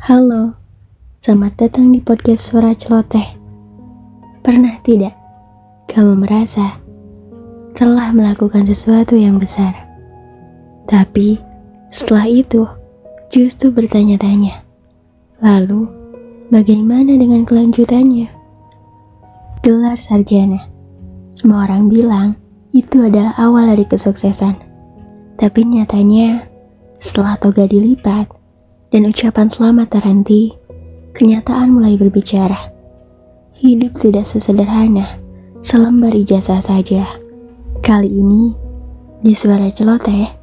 Halo, selamat datang di podcast Suara Celoteh. Pernah tidak kamu merasa telah melakukan sesuatu yang besar, tapi setelah itu justru bertanya-tanya, lalu bagaimana dengan kelanjutannya? Gelar sarjana, semua orang bilang itu adalah awal dari kesuksesan, tapi nyatanya setelah toga dilipat dan ucapan selamat terhenti, kenyataan mulai berbicara. Hidup tidak sesederhana selembar ijazah saja. Kali ini, di Suara Celoteh,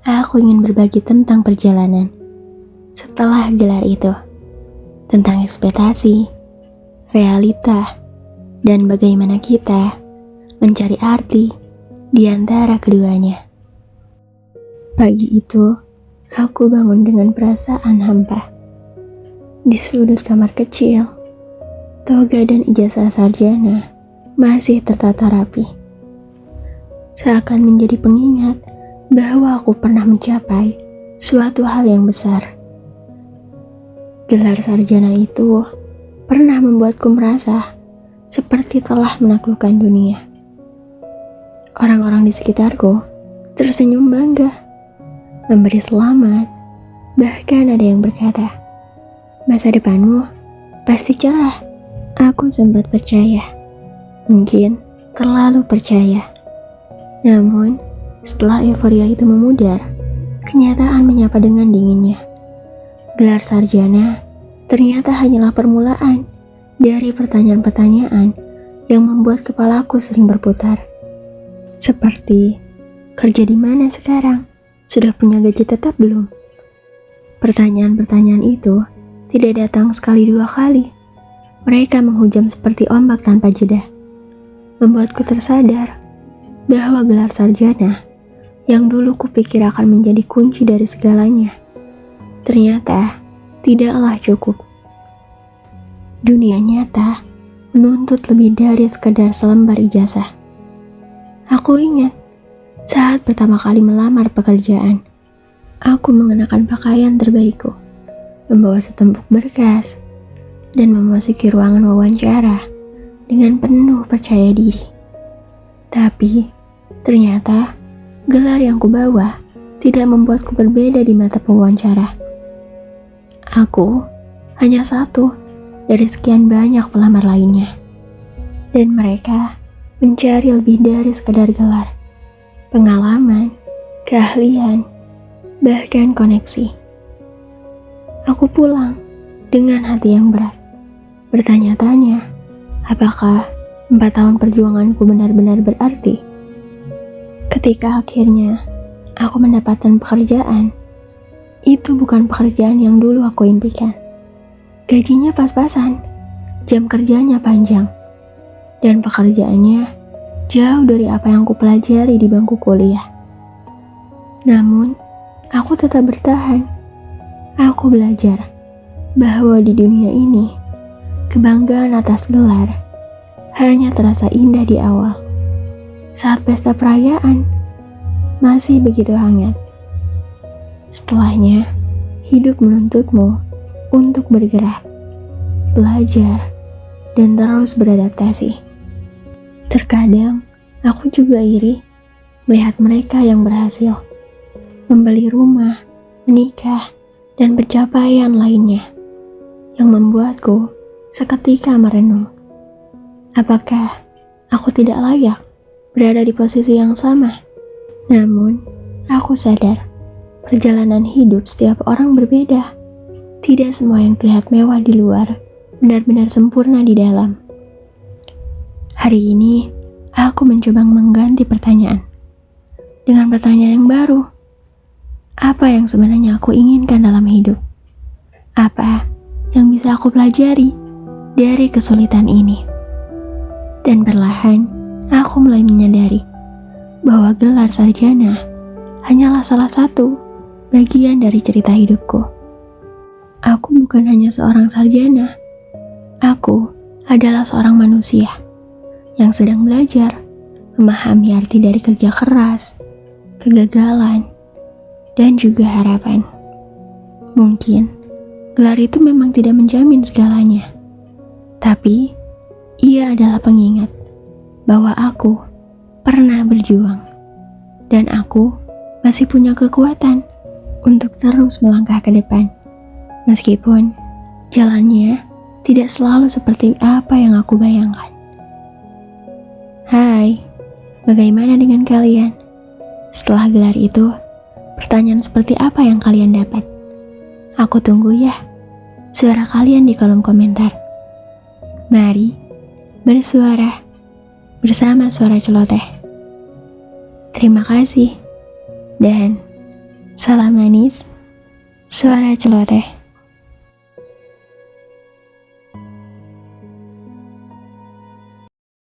aku ingin berbagi tentang perjalanan setelah gelar itu, tentang ekspektasi, realita, dan bagaimana kita mencari arti di antara keduanya. Pagi itu, aku bangun dengan perasaan hampa. Di sudut kamar kecil, toga dan ijazah sarjana masih tertata rapi. Seakan menjadi pengingat bahwa aku pernah mencapai suatu hal yang besar. Gelar sarjana itu pernah membuatku merasa seperti telah menaklukkan dunia. Orang-orang di sekitarku tersenyum bangga, memberi selamat, bahkan ada yang berkata, "Masa depanmu pasti cerah." Aku sempat percaya, mungkin terlalu percaya. Namun, setelah euforia itu memudar, kenyataan menyapa dengan dinginnya. Gelar sarjana ternyata hanyalah permulaan dari pertanyaan-pertanyaan yang membuat kepalaku sering berputar. Seperti, kerja di mana sekarang? Sudah punya gaji tetap belum? Pertanyaan-pertanyaan itu tidak datang sekali dua kali. Mereka menghujam seperti ombak tanpa jeda, membuatku tersadar bahwa gelar sarjana yang dulu kupikir akan menjadi kunci dari segalanya, ternyata tidaklah cukup. Dunia nyata menuntut lebih dari sekedar selembar ijazah. Aku ingat saat pertama kali melamar pekerjaan, aku mengenakan pakaian terbaikku, membawa setempuk berkas, dan memasuki ruangan wawancara dengan penuh percaya diri. Tapi, ternyata gelar yang kubawa tidak membuatku berbeda di mata pewawancara. Aku hanya satu dari sekian banyak pelamar lainnya, dan mereka mencari lebih dari sekedar gelar, pengalaman, keahlian, bahkan koneksi. Aku pulang dengan hati yang berat, bertanya-tanya, apakah 4 tahun perjuanganku benar-benar berarti? Ketika akhirnya aku mendapatkan pekerjaan, itu bukan pekerjaan yang dulu aku impikan. Gajinya pas-pasan, jam kerjanya panjang, dan pekerjaannya jauh dari apa yang kupelajari di bangku kuliah. Namun, aku tetap bertahan. Aku belajar bahwa di dunia ini, kebanggaan atas gelar hanya terasa indah di awal. Saat pesta perayaan, masih begitu hangat. Setelahnya, hidup menuntutmu untuk bergerak, belajar, dan terus beradaptasi. Terkadang, aku juga iri melihat mereka yang berhasil membeli rumah, menikah, dan pencapaian lainnya yang membuatku seketika merenung. Apakah aku tidak layak berada di posisi yang sama? Namun, aku sadar perjalanan hidup setiap orang berbeda. Tidak semua yang terlihat mewah di luar benar-benar sempurna di dalam. Hari ini, aku mencoba mengganti pertanyaan dengan pertanyaan yang baru. Apa yang sebenarnya aku inginkan dalam hidup? Apa yang bisa aku pelajari dari kesulitan ini? Dan perlahan, aku mulai menyadari bahwa gelar sarjana hanyalah salah satu bagian dari cerita hidupku. Aku bukan hanya seorang sarjana. Aku adalah seorang manusia yang sedang belajar memahami arti dari kerja keras, kegagalan, dan juga harapan. Mungkin Gelar itu memang tidak menjamin segalanya, tapi ia adalah pengingat bahwa aku pernah berjuang dan aku masih punya kekuatan untuk terus melangkah ke depan. Meskipun jalannya tidak selalu seperti apa yang aku bayangkan. Hai, bagaimana dengan kalian? Setelah gelar itu, pertanyaan seperti apa yang kalian dapat? Aku tunggu ya, suara kalian di kolom komentar. Mari bersuara bersama Suara Celoteh. Terima kasih dan salam manis, Suara Celoteh.